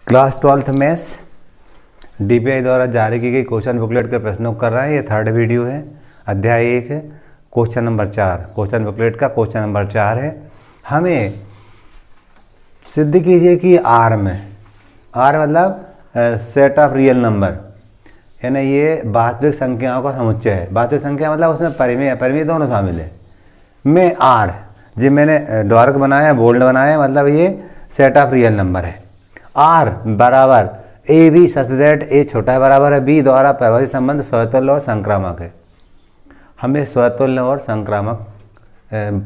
Class 12th maths DPI द्वारा जारी की गई क्वेश्चन बुकलेट के प्रश्नों कर रहे हैं। ये 3rd वीडियो है, अध्याय 1 है, क्वेश्चन नंबर 4। क्वेश्चन बुकलेट का क्वेश्चन नंबर 4 है। हमें सिद्ध कीजिए कि R में, R मतलब सेट ऑफ रियल नंबर, यानी ये वास्तविक संख्याओं का समुच्चय है। वास्तविक संख्या मतलब उसमें परिमेय अपरिमेय दोनों शामिल है। में R, जी मैंने डार्क बनाया, बोल्ड बनाया, मतलब ये सेट ऑफ रियल नंबर है। R बराबर ए बी सच दैट ए छोटा है बराबर है बी द्वारा परिभाषित संबंध स्वतुल्य और संक्रामक है। हमें स्वतुल्य और संक्रामक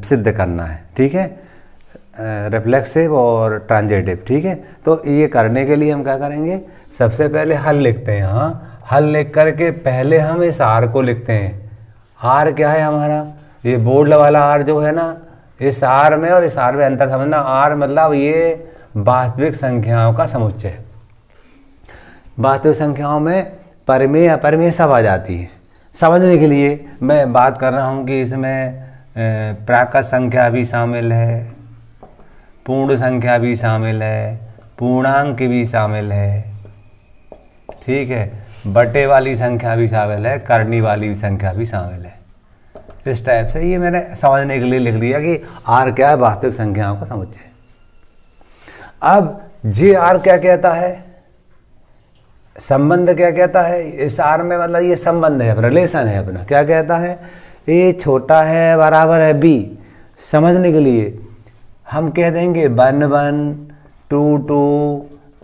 सिद्ध करना है, ठीक है, रिफ्लेक्सिव और ट्रांजिटिव, ठीक है। तो ये करने के लिए हम क्या करेंगे, सबसे पहले हल लिखते हैं। हाँ, हल लिख करके पहले हम इस R को लिखते हैं। R क्या है हमारा, ये बोल्ड वाला R जो है ना, इस R में और इस R में अंतर समझना। R मतलब ये वास्तविक संख्याओं का समुच्चय है। वास्तविक संख्याओं में परिमेय अपरिमेय सब आ जाती है। समझने के लिए मैं बात कर रहा हूँ कि इसमें प्राकृत संख्या भी शामिल है, पूर्ण संख्या भी शामिल है, पूर्णांक भी शामिल है, ठीक है, बटे वाली संख्या भी शामिल है, करनी वाली संख्या भी शामिल है। इस टाइप से ये मैंने समझने के लिए लिख दिया कि R क्या है, वास्तविक संख्याओं का समुच्चय। अब JR क्या कहता है, संबंध क्या कहता है इस R में, मतलब ये संबंध है, रिलेशन है अपना। क्या कहता है, A छोटा है बराबर है B। समझने के लिए हम कह देंगे 1 1 2 2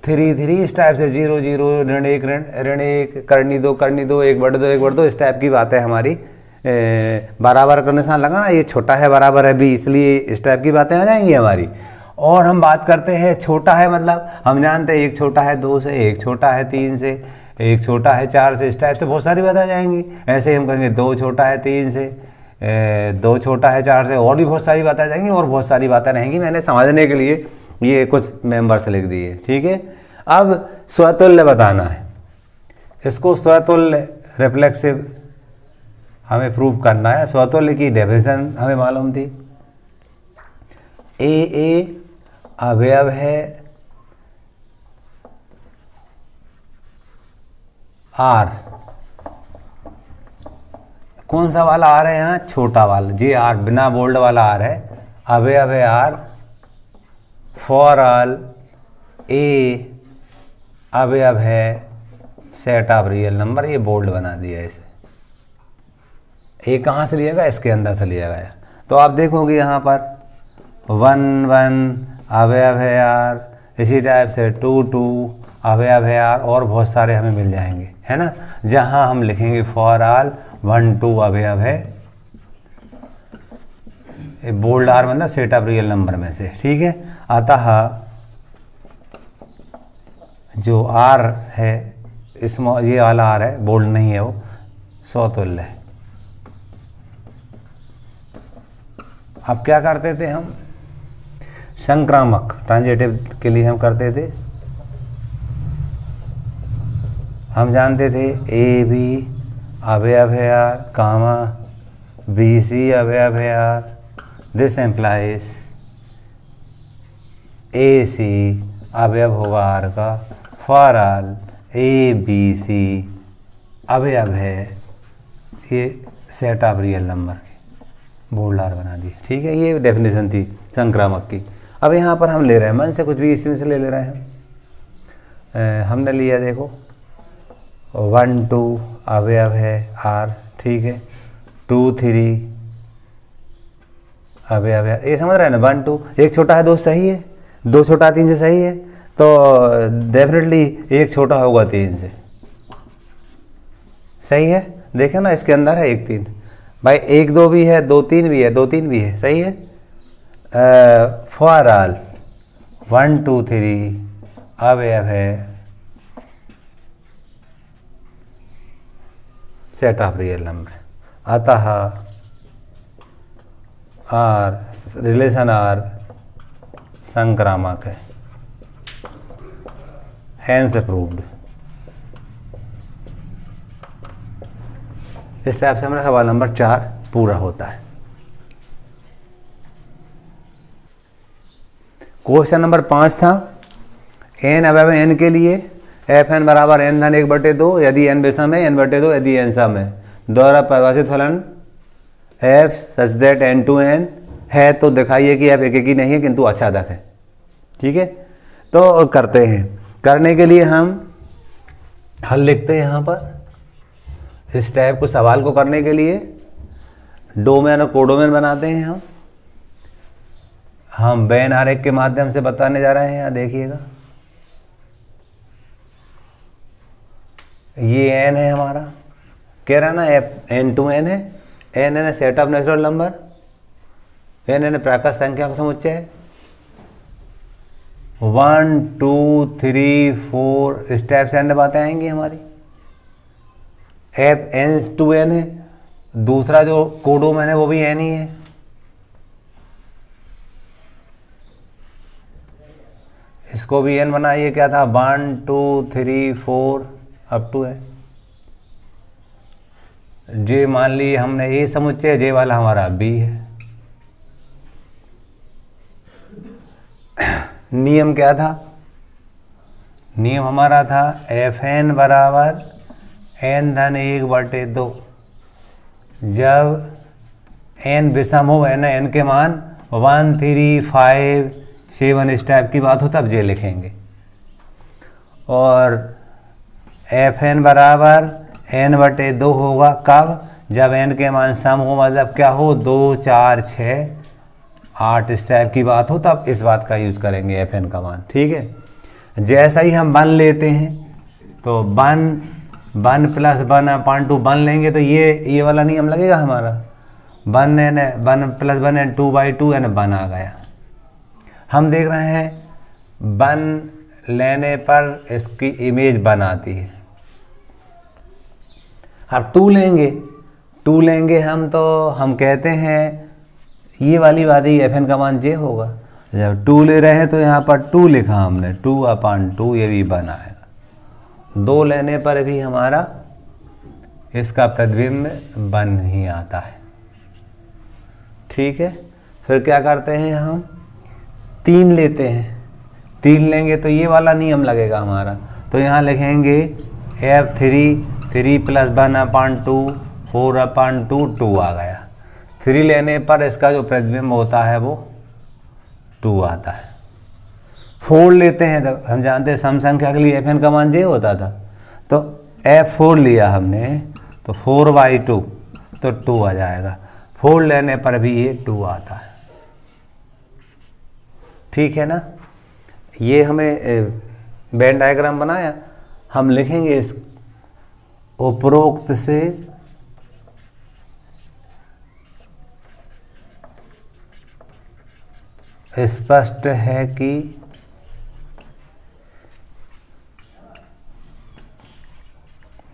3 3, इस टाइप से 0 0 ऋण 1 ऋण 1, करनी 2 1 बटे 2 1 बटे 2, इस टाइप की बातें हमारी बराबर का निशान लगाना। ये छोटा है बराबर है B, इसलिए इस टाइप की बातें आ जाएंगी हमारी। और हम बात करते हैं छोटा है, मतलब हम जानते हैं एक छोटा है 2 से, एक छोटा है 3 से, एक छोटा है 4 से, इस टाइप से बहुत सारी बातें आ जाएंगी। ऐसे हम कहेंगे 2 छोटा है 3 से, 2 छोटा है 4 से, और भी बहुत सारी बातें आ जाएंगी और बहुत सारी बातें रहेंगी। मैंने समझने के लिए ये कुछ मेंबर्स लिख दिए, ठीक है। अब स्वतुल्य बताना है, इसको स्वतुल्य रिफ्लेक्सिव हमें प्रूव करना है। स्वतुल्य की डेफिनेशन हमें मालूम थी। ए अवयव है R, कौन सा वाला R है यहाँ, छोटा वाला JR, बिना बोल्ड वाला R है। अवयव है R फॉर ऑल A अवयव है सेट ऑफ रियल नंबर। ये बोल्ड बना दिया इसे। ये कहाँ से लिया गया, इसके अंदर से लिया गया। तो आप देखोगे यहाँ पर 1 1 अवयव है R, इसी टाइप से 2 2 अवयव है R, और बहुत सारे हमें मिल जाएंगे, है ना। जहाँ हम लिखेंगे फॉर ऑल 1 2 अवयव है, बोल्ड R मतलब सेट ऑफ रियल नंबर में से, ठीक है। अतः जो R है, इसमें ये वाला R है, बोल्ड नहीं है, वो स्वतुल्य है। अब क्या करते थे हम, संक्रामक ट्रांजिटिव के लिए हम करते थे, हम जानते थे ए बी अवयव है R, कामा BC अवयव है R। दिस एम्प्लाइज AC अवयव होगा R का फॉर ऑल ABC अवयव है ये सेट ऑफ रियल नंबर के। बोल्ड R बना दिए, ठीक है। ये डेफिनेशन थी संक्रामक की। अब यहाँ पर हम ले रहे हैं मन से, कुछ भी इसमें से ले रहे हैं। हमने लिया, देखो 1 2 अवयव है R, ठीक है। 2 3 अवयव है, ये समझ रहे हैं ना। 1 2, एक छोटा है 2 सही है, 2 छोटा 3 से सही है, तो डेफिनेटली एक छोटा होगा 3 से, सही है। देखें ना, इसके अंदर है 1 3, भाई 1 2 भी है, 2 3 भी है, 2 3 भी है, सही है। फॉर ऑल 1 2 3 अवयव है सेट ऑफ रियल नंबर। अतः R रिलेशन R संक्रामक है, हैंस अप्रूव्ड। इस टाइप से हमारा सवाल नंबर 4 पूरा होता है। क्वेश्चन नंबर 5 था, n अवयव n के लिए एफ एन बराबर n धन 1/2 यदि n विषम है, n/2 यदि n सम है, द्वारा परिभाषित फलन f such that n to n है। तो दिखाइए कि f एक ही नहीं है किंतु आच्छादक है। ठीक है, तो करते हैं। करने के लिए हम हल लिखते हैं यहाँ पर। इस टाइप को सवाल को करने के लिए डोमेन और कोडोमेन बनाते हैं। हम वेन आरेख के माध्यम से बताने जा रहे हैं। यहाँ देखिएगा, ये n है हमारा, कह रहा ना n to n है, n है set of natural number, n है प्राकृत संख्या का समुच्चय है। 1 2 3 4 इस टाइप से अन्य बातें आएंगी हमारी। f n to n है, दूसरा जो कोडोमेन है वो भी n ही है। इसको भी n बनाइए, क्या था 1 2 3 4 अप टू है। जे मान ली हमने ए समुच्चय, जे वाला हमारा बी है। नियम क्या था? नियम हमारा था एफ एन बराबर n धन 1/2 जब n विषम हो, n के मान 1 3 5 7 इस टाइप की बात हो तब जे लिखेंगे। और एफ एन बराबर n/2 होगा कब? जब n के मान सम हो, मतलब क्या हो 2 4 6 8 इस टाइप की बात हो तब इस बात का यूज करेंगे एफ एन का मान। ठीक है, जैसा ही हम 1 लेते हैं तो 1 + 1/2 1 लेंगे तो ये वाला नियम लगेगा हमारा। 1 + 1 2/2 यानी 1 आ गया। हम देख रहे हैं 1 लेने पर इसकी इमेज 1 आती है। अब 2 लेंगे हम, तो हम कहते हैं ये वाली बात ही एफ एन का मान जे होगा। जब 2 ले रहे हैं तो यहाँ पर 2 लिखा हमने, 2/2 ये भी 1 आएगा। 2 लेने पर भी हमारा इसका प्रतिबिंब 1 ही आता है। ठीक है, फिर क्या करते हैं हम 3 लेते हैं। 3 लेंगे तो ये वाला नियम लगेगा हमारा। तो यहाँ लिखेंगे f3 3 + 1/2 4/2 2 आ गया। 3 लेने पर इसका जो प्रतिबिंब होता है वो 2 आता है। 4 लेते हैं तो हम जानते हैं सम संख्या के लिए एफ एन का मान जे होता था। तो f4 लिया हमने तो 4/2 तो 2 आ जाएगा। 4 लेने पर भी ये 2 आता है। ठीक है ना, ये हमें वेन डायग्राम बनाया। हम लिखेंगे इस उपरोक्त से स्पष्ट है कि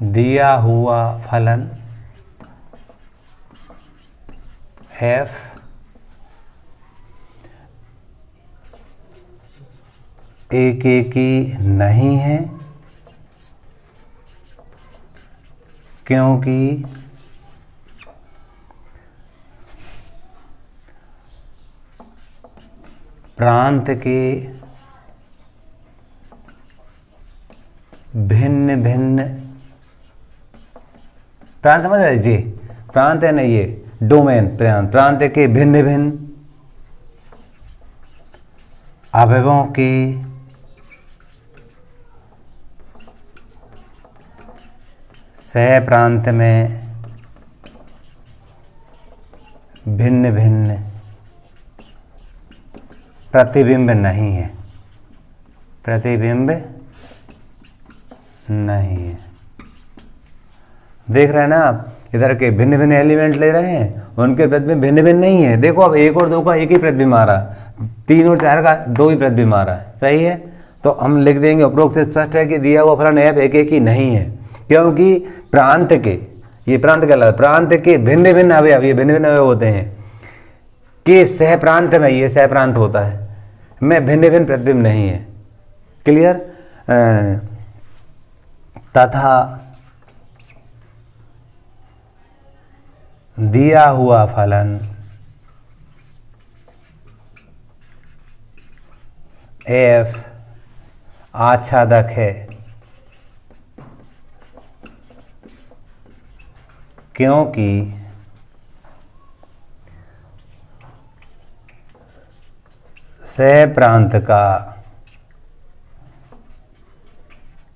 दिया हुआ फलन f एकेकी नहीं है, क्योंकि प्रांत के भिन्न भिन्न, प्रांत समझ लीजिए, प्रांत है ना ये डोमेन, प्रांत के भिन्न भिन्न अवयवों के सह प्रांत में भिन्न भिन्न प्रतिबिंब नहीं है, प्रतिबिंब नहीं है। देख रहे हैं ना आप, इधर के भिन्न भिन्न एलिमेंट ले रहे हैं, उनके प्रतिबिंब भिन्न भिन्न नहीं है। देखो अब 1 और 2 का एक ही प्रतिबिंब आ रहा, 3 और 4 का 2 ही प्रतिबिंब आ रहा है। सही है, तो हम लिख देंगे उपरोक्त स्पष्ट है कि दिया हुआ फलन f एक ही नहीं है, क्योंकि प्रांत के, ये प्रांत कहलाता है, प्रांत के भिन्न भिन्न अवयव, ये भिन्न भिन्न अवयव होते हैं के सह प्रांत में, ये सह प्रांत होता है, में भिन्न भिन्न प्रतिबिंब नहीं है। क्लियर? तथा दिया हुआ फलन f आच्छादक है, क्योंकि सह प्रांत का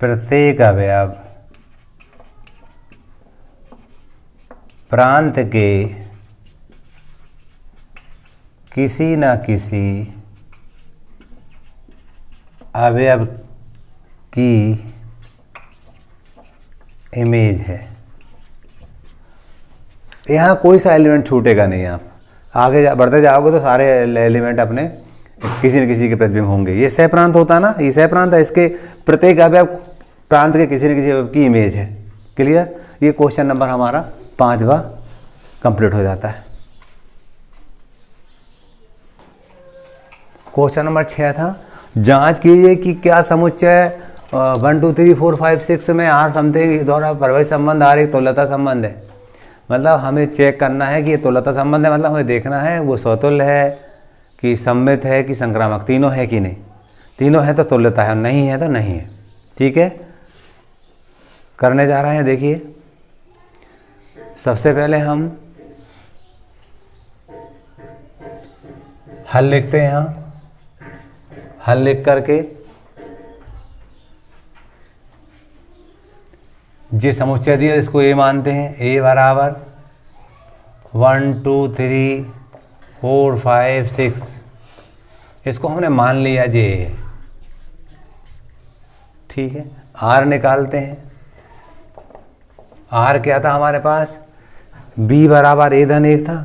प्रत्येक अवयव प्रांत के किसी न किसी अवयव की इमेज है। यहाँ कोई सा एलिमेंट छूटेगा नहीं। आप आगे बढ़ते जाओगे तो सारे एलिमेंट अपने किसी न किसी के प्रतिबिंब होंगे। ये सह प्रांत होता है ना, ये सह प्रांत है, इसके प्रत्येक अवयव प्रांत के किसी न किसी अवयव की इमेज है। क्लियर? ये क्वेश्चन नंबर हमारा 5वां कंप्लीट हो जाता है। क्वेश्चन नंबर 6 था, जांच कीजिए कि क्या समुच्चय 1 2 3 4 5 6 में आर समथिंग द्वारा प्रभावित संबंध आर एक तुल्यता संबंध है। मतलब हमें चेक करना है कि ये तुल्यता संबंध है, मतलब हमें देखना है वो स्वतुल्य है कि सम्मित है कि संक्रामक, तीनों है कि नहीं। तीनों है तो तुल्यता है, नहीं है तो नहीं है। ठीक है, करने जा रहे हैं। देखिए, सबसे पहले हम हल लिखते हैं। यहाँ हल लिख करके जो समुच्चय दिया इसको ए मानते हैं। ए बराबर 1 2 3 4 5 6, इसको हमने मान लिया जे है। ठीक है, आर निकालते हैं। आर क्या था हमारे पास? बी बराबर ए धन 1 था।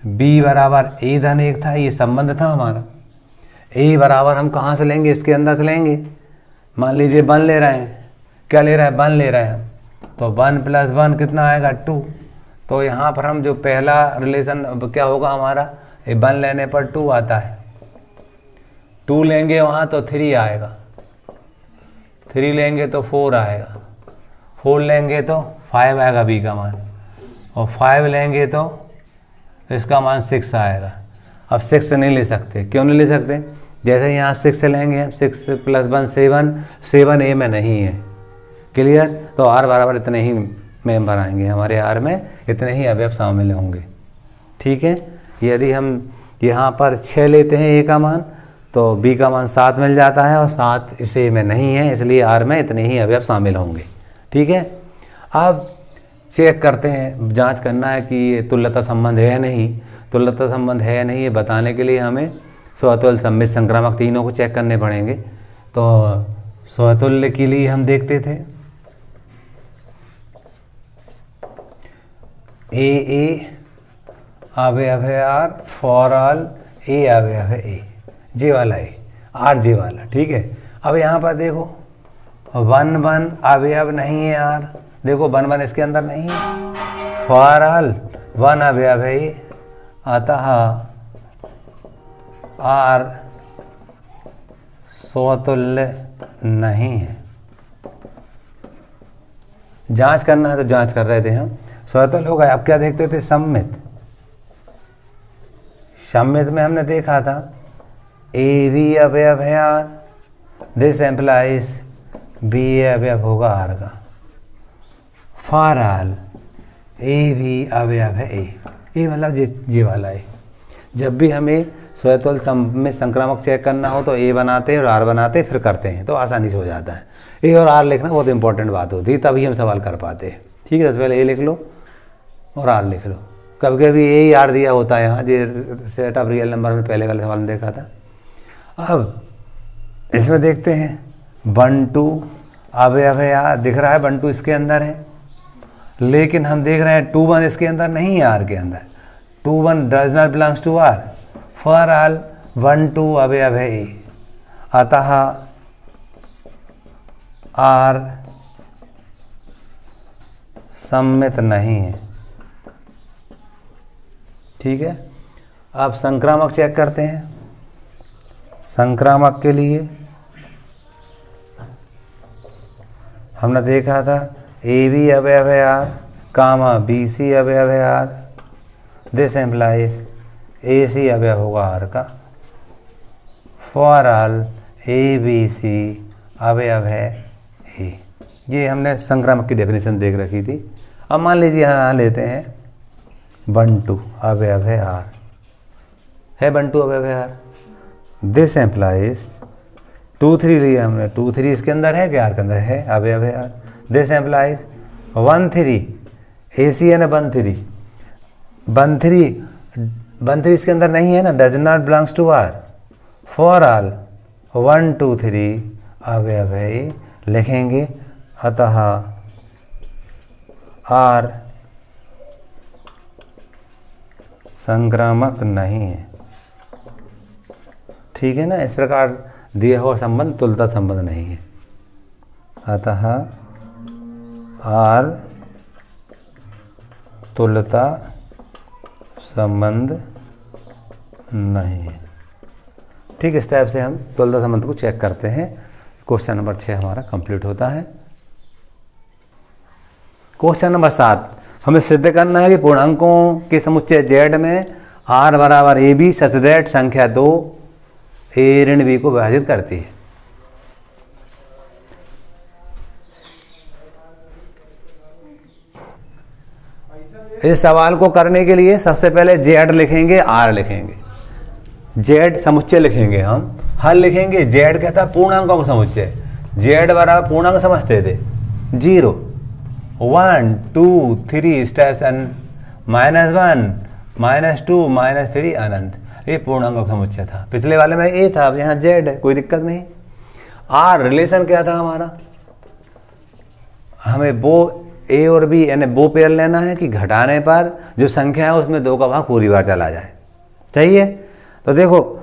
बी बराबर ए धन 1 था, ये संबंध था हमारा। ए बराबर हम कहाँ से लेंगे? इसके अंदर से लेंगे। मान लीजिए 1 ले रहे हैं। क्या ले रहा है? 1 ले रहे हैं हम। तो 1 + 1 कितना आएगा? 2। तो यहाँ पर हम जो पहला रिलेशन क्या होगा हमारा? 1 लेने पर 2 आता है। 2 लेंगे वहाँ तो 3 आएगा। 3 लेंगे तो 4 आएगा। 4 लेंगे तो 5 आएगा बी का मान। और 5 लेंगे तो इसका मान 6 आएगा। अब 6 से नहीं ले सकते। क्यों नहीं ले सकते? जैसे यहाँ 6 लेंगे, 6 + 1 7, 7 ए में नहीं है। क्लियर? तो आर बराबर इतने ही मेंबर आएंगे हमारे। आर में इतने ही अवयव शामिल होंगे। ठीक है, यदि हम यहाँ पर 6 लेते हैं ए का मान, तो बी का मान 7 मिल जाता है, और 7 इस ए में नहीं है, इसलिए आर में इतने ही अवयव शामिल होंगे। ठीक है, अब चेक करते हैं, जांच करना है कि ये तुल्यता संबंध है या नहीं। तुल्यता संबंध है या नहीं ये बताने के लिए हमें स्वतुल्य, सम्मित, संक्रामक तीनों को चेक करने पड़ेंगे। तो स्वतुल्य के लिए हम देखते थे ए अवयव है आर, फॉर ऑल ए अवयव है ए, जे वाला ए, आर जे वाला। ठीक है, अब यहाँ पर देखो 1 1 अवयव नहीं है आर। देखो 1 1 इसके अंदर नहीं है। फॉर ऑल 1 अवयव है ए, अतः आर स्वतुल्य नहीं है। जांच करना है तो जांच कर रहे थे हम। स्वतुल्य हो गया। अब क्या देखते थे? सम्मित। सम्मित में हमने देखा था ए बी अवयव है R, this implies B A अवयव होगा आर का। फॉर ऑल ए बी अवयव है ए, ये मतलब जे वाला है। जब भी हमें स्वतुल्य में संक्रामक चेक करना हो तो ए बनाते और आर बनाते फिर करते हैं, तो आसानी से हो जाता है। ए और आर लिखना बहुत इंपॉर्टेंट बात होती है, तभी हम सवाल कर पाते हैं। ठीक है, सबसे पहले ए लिख लो और आर लिख लो। कभी कभी ए ही आर दिया होता है यहाँ, जो सेट ऑफ रियल नंबर में पहले वाले सवाल में देखा था। अब इसमें देखते हैं 1 2 अवयव है आर, दिख रहा है 1 2 इसके अंदर है, लेकिन हम देख रहे हैं 2 1 इसके अंदर नहीं है। आर के अंदर 2 1 does not belongs to R. For all 1 2 अवयव है ए, अतः आर सम्मित नहीं है। ठीक है, अब संक्रामक चेक करते हैं। संक्रामक के लिए हमने देखा था ए बी अवयव है आर, कामा बी सी अवयव है R, this implies A C अवयव होगा आर का। For all A B C अवयव है ए। ये हमने संक्रामक की डेफिनेशन देख रखी थी। अब मान लीजिए यहाँ लेते हैं 1 2 अवयव है आर, है 1 2 अवयव है आर। दिस एम्प्लाइज 2 3 लिया हमने, 2 3 इसके अंदर है क्या, आर के अंदर है, अवयव है आर। दिस एम्प्लाइज 1 3 ए सी है ना, 1 3 1 3 इसके अंदर नहीं है ना, does not belongs to R. For all 1 2 3 अवयव है ए लिखेंगे, अतः आर संक्रामक नहीं है। ठीक है ना, इस प्रकार दिया हुआ संबंध तुल्यता संबंध नहीं है, अतः आर तुल्यता संबंध नहीं है। ठीक, इस टाइप से हम तुल्यता संबंध को चेक करते हैं। क्वेश्चन नंबर 6 हमारा कंप्लीट होता है। क्वेश्चन नंबर 7, हमें सिद्ध करना है कि पूर्णांकों के समुच्चय Z में R बराबर ए बी सच दैट संख्या 2 ए ऋण बी को विभाजित करती है। इस सवाल को करने के लिए सबसे पहले Z लिखेंगे, R लिखेंगे, Z समुच्चय लिखेंगे, हम हल लिखेंगे। Z कहता है पूर्णांकों का समुच्चय, Z बराबर पूर्णांक समझते थे 0 1 2 3 स्टेप्स -1 -2 -3 अनंत, ये पूर्णांक का समुच्चय था। पिछले वाले में ए था, अब यहाँ Z है, कोई दिक्कत नहीं। R रिलेशन क्या था हमारा, हमें वो ए और बी यानी वो पेयर लेना है कि घटाने पर जो संख्या है उसमें 2 का भाग पूरी बार चला जाए। सही है, तो देखो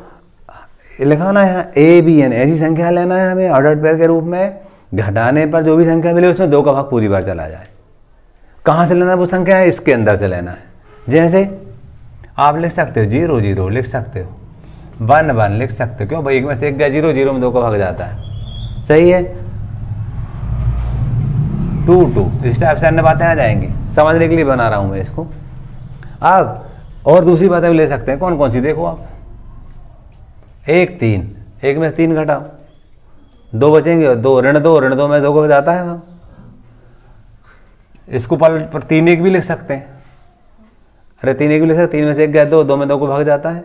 लिखाना है ए बी यानी ऐसी संख्या लेना है हमें ऑर्डर्ड पेयर के रूप में, घटाने पर जो भी संख्या मिले उसमें 2 का भाग पूरी बार चला जाए। कहाँ से लेना है वो संख्या है, इसके अंदर से लेना है। जैसे आप लिख सकते हो 0 0 लिख सकते हो, 1 1 लिख सकते हो, क्यों भाई एक में से एक गया 0 0 में 2 का भाग जाता है। सही है, 2 2 इस टाइप से अन्य बातें आ जाएंगी, समझने के लिए बना रहा हूँ मैं इसको। अब और दूसरी बातें भी ले सकते हैं, कौन कौन सी देखो आप, 1 3 1 में 3 घटाओ, 2 बचेंगे, 2 ऋण 2 में 2 को जाता है वहाँ। इसको पर 3 1 भी लिख सकते हैं, अरे 3 1 भी लिख सकते, 3 में से 1 गया 2 में 2 को भाग जाता है।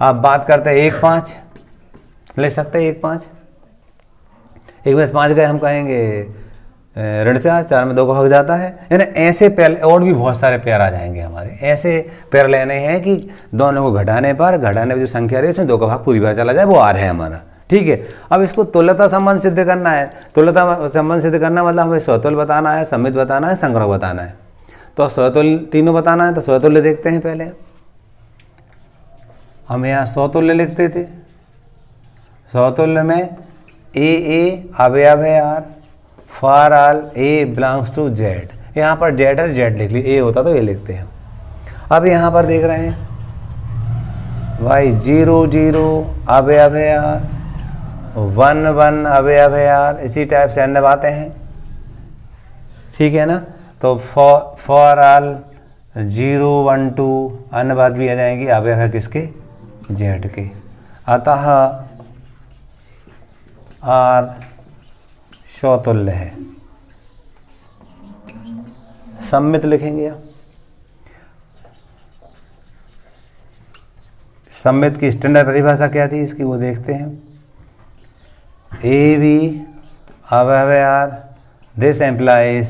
आप बात करते हैं 1 5 लिख सकते हैं, 1 5 1 में 5 गए, हम कहेंगे ऋण 4 में 2 को भाग जाता है। यानी ऐसे पेयर और भी बहुत सारे पेयर आ जाएंगे हमारे, ऐसे पेयर लेने हैं कि दोनों को घटाने पर जो संख्या रही है उसमें 2 का भाग पूरी बार चला जाए, वो आर है हमारा। ठीक है, अब इसको तुल्यता संबंध सिद्ध करना है। तुल्यता संबंध सिद्ध करना मतलब हमें स्वतुल्य बताना है, समित बताना है, संग्रह बताना है। तो स्वतुल्य तीनों बताना है, तो स्वतुल्य देखते हैं पहले। हम यहाँ स्वतुल्य लिखते थे, स्वतुल्य में ए अवयव है R, for all A belongs to Z। यहाँ पर Z है, Z लिख ली, ए होता तो ये लिखते हैं। अब यहाँ पर देख रहे हैं भाई 0 0 अवयव है आर, 1 1 अवयव है आर, इसी टाइप से अन्य बातें हैं। ठीक है ना, तो फॉर ऑल 0 1 2 अन्य बात भी आ जाएंगी, अवयव है किसके, Z के। अतः आर स्वतुल्य है। सम्मित लिखेंगे आप, सम्मित की स्टैंडर्ड परिभाषा क्या थी इसकी वो देखते हैं। ए बी अवयव है R, this implies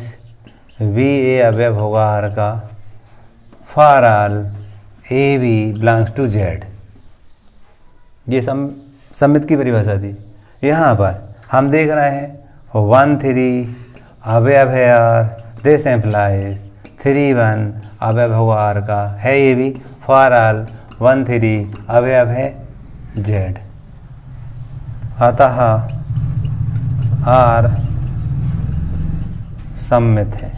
B A अवयव होगा आर का, for all A B belongs to Z। ये सम्मित की परिभाषा थी। यहाँ पर हम देख रहे हैं 1 3 अवयव है आर, दिस एम्प्लाइज 3 1 अवयव होगा आर का, है ये भी, फॉर ऑल 1 3 अवयव है Z। अतः आर सम्मित है।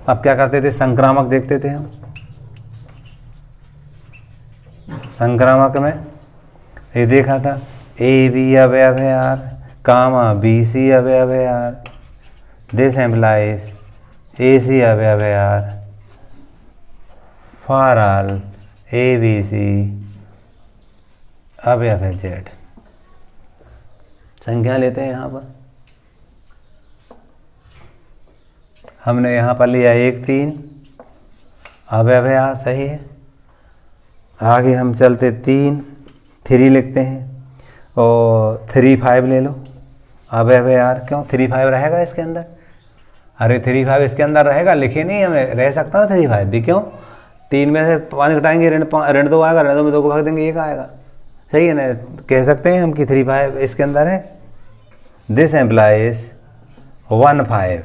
अब क्या करते थे, संक्रामक देखते थे हम। संक्रामक में ये देखा था ए बी अवयव है आर, कामा बी सी अवयव है R, this implies A C अवयव है R, for all A B C अवयव है Z। संख्या लेते हैं यहाँ पर। हमने यहाँ पर लिया 1 3, अवयव है सही है। आगे हम चलते 3 लिखते हैं और 3 5 ले लो, अवयव यार क्यों 3 5 रहेगा इसके अंदर? अरे 3 5 इसके अंदर रहेगा, लिखे नहीं हमें, रह सकता ना 3 5 भी, क्यों? 3 में से 5 घटाएंगे, ऋण 2 आएगा, ऋण 2 में 2 को भाग देंगे 1 आएगा, सही है ना? कह सकते हैं हम कि 3 5 इसके अंदर है। दिस एम्प्लाइज 1 5,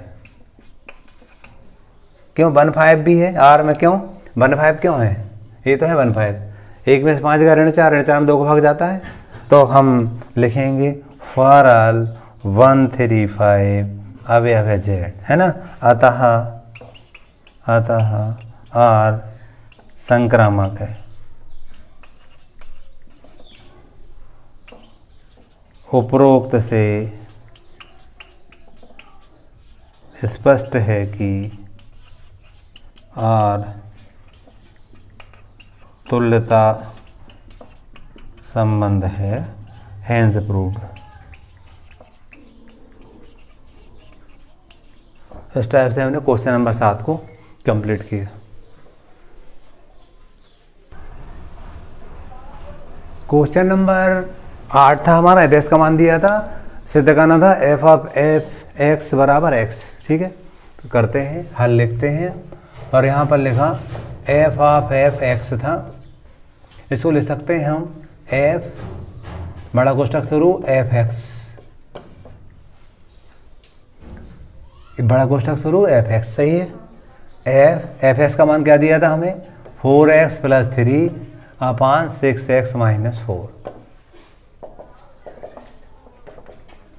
क्यों 1 5 भी है आर में, क्यों 1 5 क्यों है? ये तो है 1 5, 1 में से 5 का ऋण 4 में 2 को भाग जाता है, तो हम लिखेंगे फॉर ऑल 1 3 5 अवयव है जेड, है ना? अतः आर संक्रामक है। उपरोक्त से स्पष्ट है कि आर तुल्यता संबंध है, हैंस प्रूव्ड। इस टाइप से हमने क्वेश्चन नंबर 7 को कंप्लीट किया। क्वेश्चन नंबर 8 था हमारा, एफ का मान दिया था, सिद्ध करना था एफ ऑफ एफ एक्स बराबर एक्स, ठीक है? तो करते हैं, हल लिखते हैं, और यहाँ पर लिखा एफ ऑफ एफ एक्स था, इसको लिख सकते हैं हम एफ बड़ा कोष्ठक शुरू एफ एक्स, बड़ा कोष्ठक शुरू एफ एक्स, सही है? एफ एक्स का मान क्या दिया था हमें? 4x + 3 अपान 6x - 4।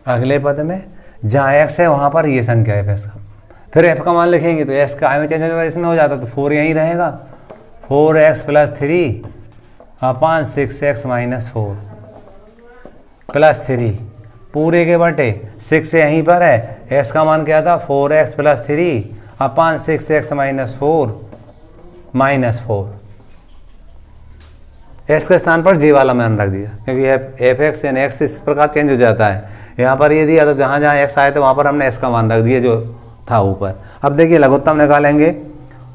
अगले पद में जहाँ x है वहाँ पर ये संख्या है f का, फिर f का मान लिखेंगे तो s का i में चेंज हो जाता है, इसमें हो जाता, तो 4 यहीं रहेगा, 4x + 3 अपान 6x - 4 + 3 पूरे के बटे 6 से यहीं पर है, s का मान क्या था? 4x + 3 अपान 6x - 4 -4। s के स्थान पर j वाला मान रख दिया, क्योंकि एफ एक्स यानी x इस प्रकार चेंज हो जाता है। यहाँ पर ये दिया तो जहाँ जहाँ x आए तो वहाँ पर हमने s का मान रख दिया जो था ऊपर। अब देखिए लघुत्तम निकालेंगे,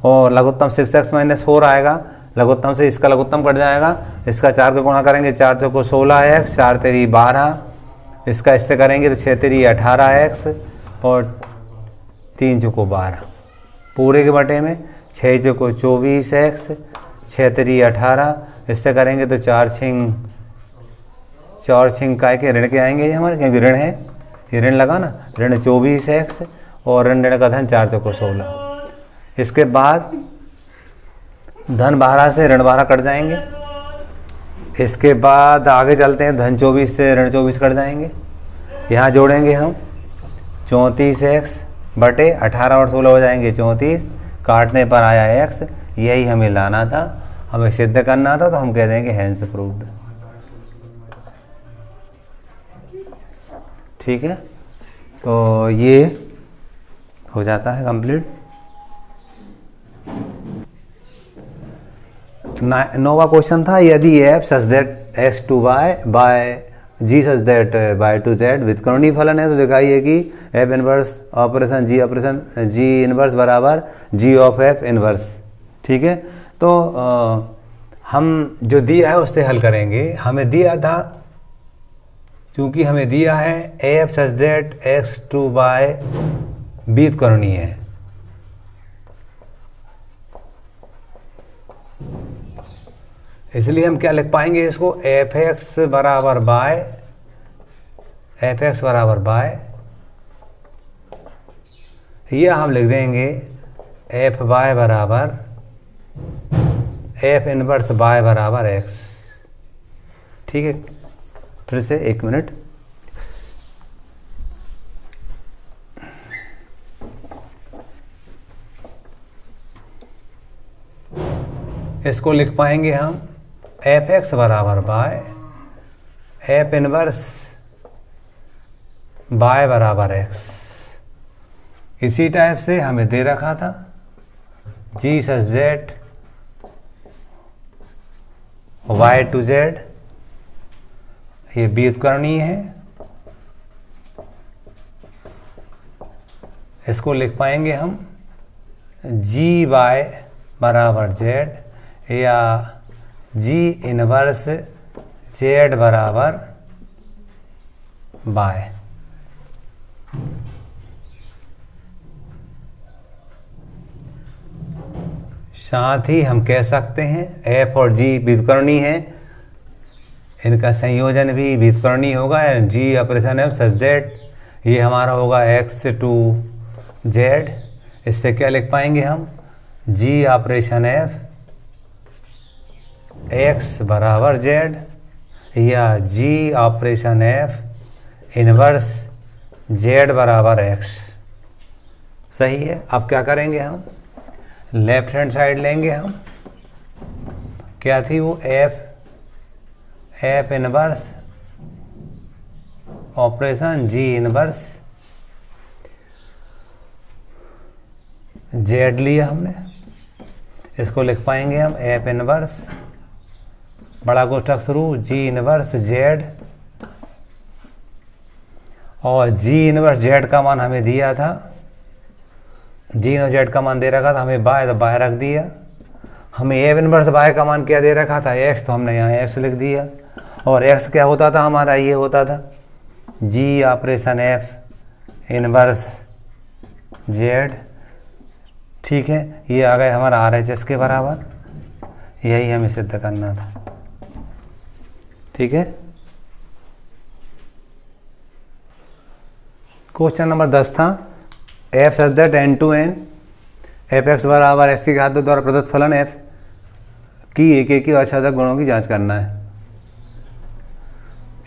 और लघुत्तम 6x - 4 आएगा, लघुत्तम से इसका लघुत्तम कट जाएगा, इसका 4 का गुणा करेंगे, 4 चौको 16x, 4 तेरी 12, इसका इससे करेंगे तो 6 तेरी 18x और 3 चौको 12, पूरे के बटे में 6 चौको 24x, 6 तेरी 18, इससे करेंगे तो 4 छिंग काय के ऋण के आएंगे ये हमारे, क्योंकि ऋण है, ये ऋण लगा ना, ऋण 24x और ऋण का धन 4 चौको 16। इसके बाद धन 12 से ऋण 12 कट जाएंगे, इसके बाद आगे चलते हैं, धन 24 से ऋण 24 कट जाएंगे, यहाँ जोड़ेंगे हम 34x बटे 18 और 16 हो जाएंगे 34, काटने पर आया x, यही हमें लाना था, हमें सिद्ध करना था, तो हम कह देंगे हैंस प्रूव्ड, ठीक है? तो ये हो जाता है कंप्लीट। 9वां क्वेश्चन था, यदि f such that x to y by g such that y to z व्युत्क्रमणीय फलन है, तो दिखाइए कि f inverse operation g inverse बराबर g ऑफ f इनवर्स, ठीक है? तो हम जो दिया है उससे हल करेंगे। हमें दिया था, चूंकि हमें दिया है f such that x to y व्युत्क्रमणीय है, इसलिए हम क्या लिख पाएंगे इसको, एफ एक्स बराबर बाय, यह हम लिख देंगे एफ वाई बराबर एफ इनवर्स वाई बराबर एक्स, ठीक है? फिर से 1 मिनट, इसको लिख पाएंगे हम एफ एक्स बराबर बाय एफ इनवर्स बाय बराबर एक्स। इसी टाइप से हमें दे रखा था g such that y to z, ये व्युत्क्रमणीय है, इसको लिख पाएंगे हम जी वाई बराबर जेड या जी इनवर्स जेड बराबर वाई। साथ ही हम कह सकते हैं एफ और जी व्युत्क्रमणीय है, इनका संयोजन भी व्युत्क्रमणीय होगा। जी ऑपरेशन एफ सच दैट ये हमारा होगा एक्स टू जेड। इससे क्या लिख पाएंगे हम जी ऑपरेशन एफ एक्स बराबर जेड या जी ऑपरेशन एफ इनवर्स जेड बराबर एक्स। सही है। अब क्या करेंगे हम लेफ्ट हैंड साइड लेंगे हम, क्या थी वो एफ इनवर्स ऑपरेशन जी इनवर्स जेड लिया हमने, इसको लिख पाएंगे हम एफ इनवर्स बड़ा कोष्ठक शुरू जी इनवर्स जेड, और जी इनवर्स जेड का मान हमें दिया था, जी इनवर्स जेड का मान दे रखा था हमें बाय, तो बाय रख दिया। हमें एफ इनवर्स बाय का मान क्या दे रखा था एक्स, तो हमने यहाँ एक्स लिख दिया। और एक्स क्या होता था हमारा, ये होता था जी ऑपरेशन एफ इनवर्स जेड। ठीक है, ये आ गए हमारा आर एच एस के बराबर, यही हमें सिद्ध करना था। ठीक है, क्वेश्चन नंबर 10 था F such that N to N F x बराबर एक्स की घात दो द्वारा प्रदत्त फलन एफ की एक की आच्छादक गुणों की जांच करना है।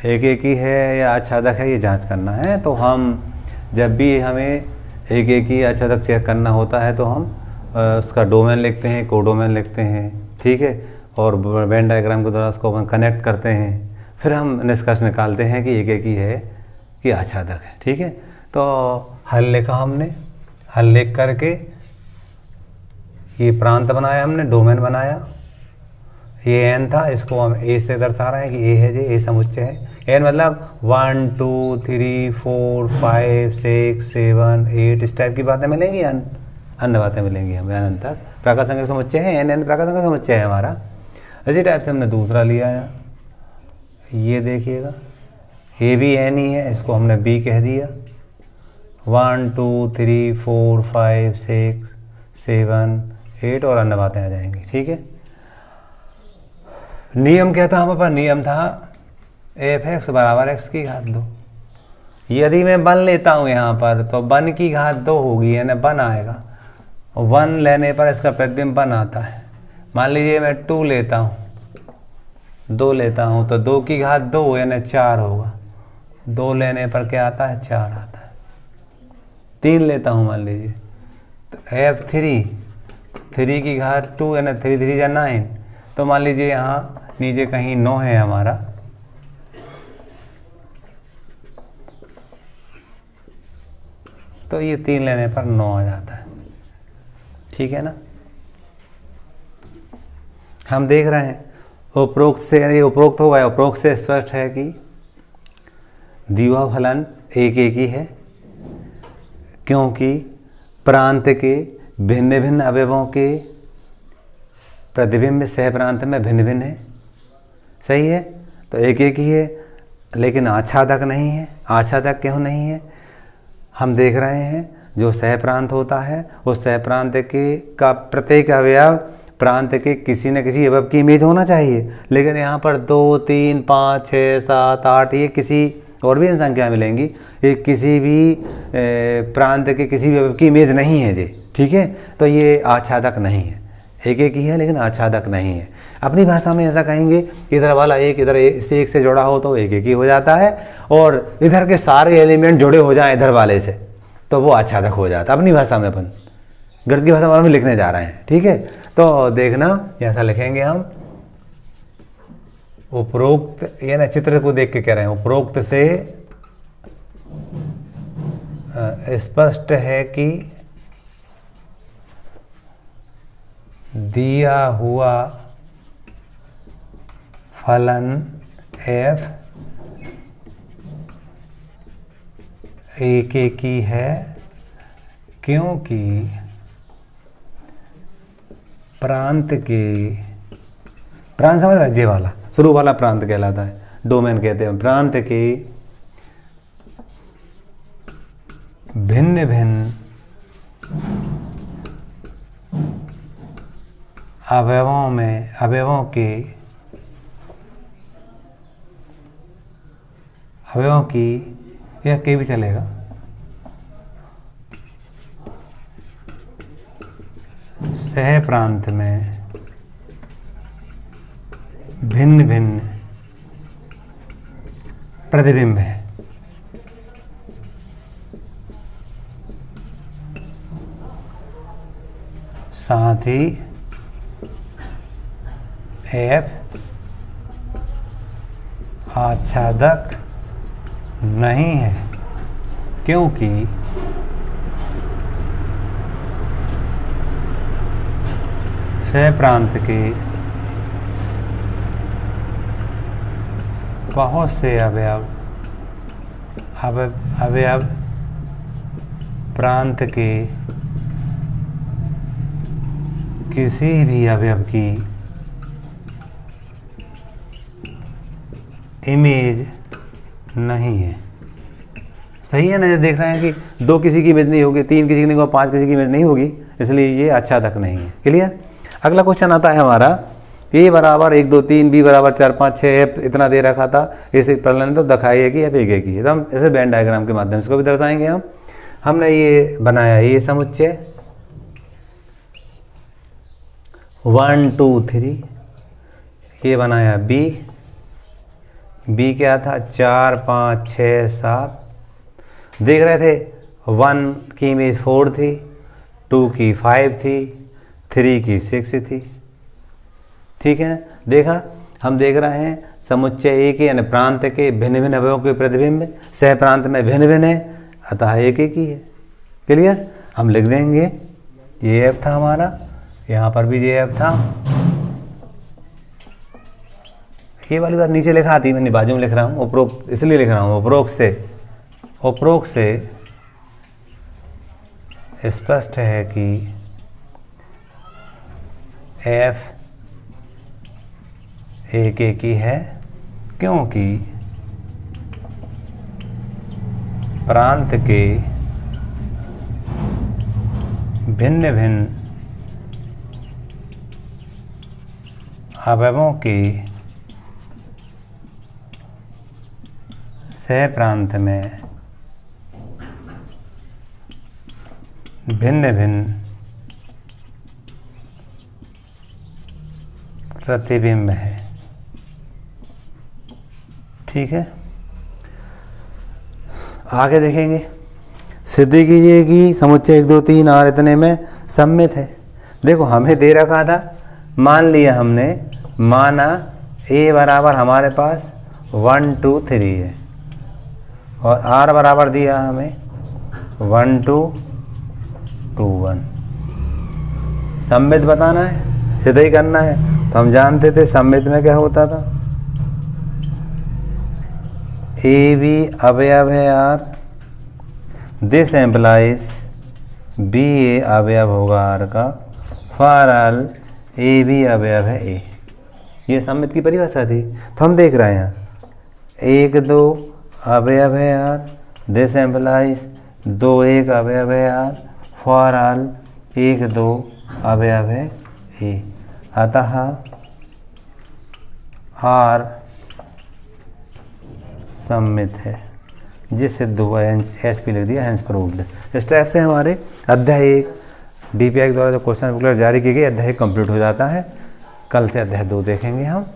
एक ही है या आच्छादक है ये जांच करना है। तो हम जब भी हमें एक ही आच्छादक चेक करना होता है तो हम उसका डोमेन लिखते हैं, कोडोमेन लिखते हैं। ठीक है, और वेन डायग्राम के द्वारा उसको हम कनेक्ट करते हैं, फिर हम निष्कर्ष निकालते हैं कि एक ही है कि आच्छादक है। ठीक है, तो हल लिखा हमने, हल लिख करके ये प्रांत बनाया हमने, डोमेन बनाया, ये एन था, इसको हम ए से दर्शा रहे हैं कि ए है, ए समुच्चय है। एन मतलब 1 2 3 4 5 6 7 8 इस टाइप की बातें मिलेंगी, अन्य बातें मिलेंगी हमें अनंत तक। प्राकृत संख्या समुच्चय है, एन प्राकृत संख्या समुच्चय है हमारा। इसी टाइप से हमने दूसरा लिया है, ये देखिएगा ये भी एन ही है, इसको हमने बी कह दिया। 1 2 3 4 5 6 7 8 और अन्य बातें आ जाएंगी। ठीक है, नियम क्या था हमारे पास, नियम था एफ एक्स बराबर एक्स की घात 2। यदि मैं 1 लेता हूँ यहाँ पर तो 1 की घात 2 होगी, यानी 1 आएगा, और 1 लेने पर इसका प्रतिबिंब 1 आता है। मान लीजिए मैं 2 लेता हूँ, 2 लेता हूँ तो 2 की घात 2 यानी 4 होगा, 2 लेने पर क्या आता है 4 आता है। 3 लेता हूँ मान लीजिए तो एफ 3 की घात 2 यानी 3 3 या 9, तो मान लीजिए यहाँ नीचे कहीं 9 है हमारा, तो ये 3 लेने पर 9 आ जाता है। ठीक है ना, हम देख रहे हैं उपरोक्त से, यदि उपरोक्त होगा, उपरोक्त से स्पष्ट है कि दिया फलन एक ही है, क्योंकि प्रांत के भिन्न भिन्न अवयवों के प्रतिबिंब सह प्रांत में भिन्न भिन्न है। सही है, तो एक ही है, लेकिन आच्छादक नहीं है। आच्छादक क्यों नहीं है, हम देख रहे हैं जो सह प्रांत होता है उस सह प्रांत के का प्रत्येक अवयव प्रांत के किसी न किसी अवयव की इमेज होना चाहिए, लेकिन यहाँ पर 2 3 5 6 7 8 ये किसी और भी संख्या मिलेंगी, ये किसी भी प्रांत के किसी भी अवयव की इमेज नहीं है जी। ठीक है, तो ये आच्छादक नहीं है, एक ही है लेकिन आच्छादक नहीं है। अपनी भाषा में ऐसा कहेंगे, इधर वाला एक इधर से एक से जुड़ा हो तो एक ही हो जाता है, और इधर के सारे एलिमेंट जुड़े हो जाएं इधर वाले से तो वो आच्छादक हो जाता है। अपनी भाषा में, अपन गणित की भाषा में लिखने जा रहे हैं। ठीक है, तो देखना ऐसा लिखेंगे हम, उपरोक्त ये ना चित्र को देख के कह रहे हैं, उपरोक्त से स्पष्ट है कि दिया हुआ फलन f एक की है क्योंकि प्रांत समझ रहा है, जे वाला शुरू वाला प्रांत कहलाता है, डोमेन कहते हैं। प्रांत के भिन्न भिन्न अवयवों की या के भी चलेगा, सह प्रांत में भिन्न भिन्न प्रतिबिंब है। साथ ही एफ आच्छादक नहीं है, क्योंकि सह प्रांत के बहुत से अवयव प्रांत के किसी भी अवयव की इमेज नहीं है। सही है ना? देख रहे हैं कि दो किसी की इमेज नहीं होगी, तीन किसी की नहीं होगी, पांच किसी की इमेज नहीं होगी, इसलिए ये आच्छादक नहीं है। क्लियर? अगला क्वेश्चन आता है हमारा, ए बराबर 1 2 3, बी बराबर 4 5 6, एफ इतना दे रखा था, इसे प्रश्न तो दिखाइए कि एफ एक ही है। तो हम ऐसे वेन डायग्राम के माध्यम से इसको भी दर्शाएंगे। हमने ये बनाया ए समुच्चय 1 2 3, ये बनाया बी क्या था 4 5 6 7। देख रहे थे 1 की इमेज 4 थी, 2 की 5 थी, 3 की 6 थी। ठीक है ना? देखा, हम देख रहे हैं समुच्चय एक ही, यानी प्रांत के भिन्न भिन्न अवयवों के प्रतिबिंब सह प्रांत में भिन्न भिन्न है, अतः एक ही है। क्लियर? हम लिख देंगे ये एफ था हमारा, यहाँ पर भी ये एफ था। ये वाली बात नीचे लिखा थी, मैंने बाजू में लिख रहा हूँ, उपरोक्त इसलिए लिख रहा हूँ, उपरोक्त से स्पष्ट है कि एफ एक ही है, क्योंकि प्रांत के भिन्न भिन्न अवयवों के सह प्रांत में भिन्न भिन्न प्रतिबिंब है। ठीक है? आगे देखेंगे, सिद्ध कीजिए कि समुच्चय 1 2 3 और इतने में सम्मित है। देखो हमें दे रखा था, मान लिया हमने, माना ए बराबर हमारे पास 1 2 3 है और आर बराबर दिया हमें 1 2 2 1। सम्मित बताना है, सीधा ही करना है। तो हम जानते थे सम्मित में क्या होता था, ए बी अवयव है R, this implies B A अवयव होगा आर का, फॉर ऑल ए बी अवयव है ए। ये सम्मित की परिभाषा थी। तो हम देख रहे हैं 1 2 अवयव है आर, दिस एम्प्लाइज 2 1 अवयव है आर, फॉर ऑल 1 2 अवयव है ए। अतः आर सम्मित है, जिससे 2 एच पी लिख दिया, हैंस प्रूव्ड। इस टाइप से हमारे अध्याय 1 DPI के द्वारा जो क्वेश्चन बुकलेट जारी की गई, अध्याय 1 कंप्लीट हो जाता है। कल से अध्याय 2 देखेंगे हम।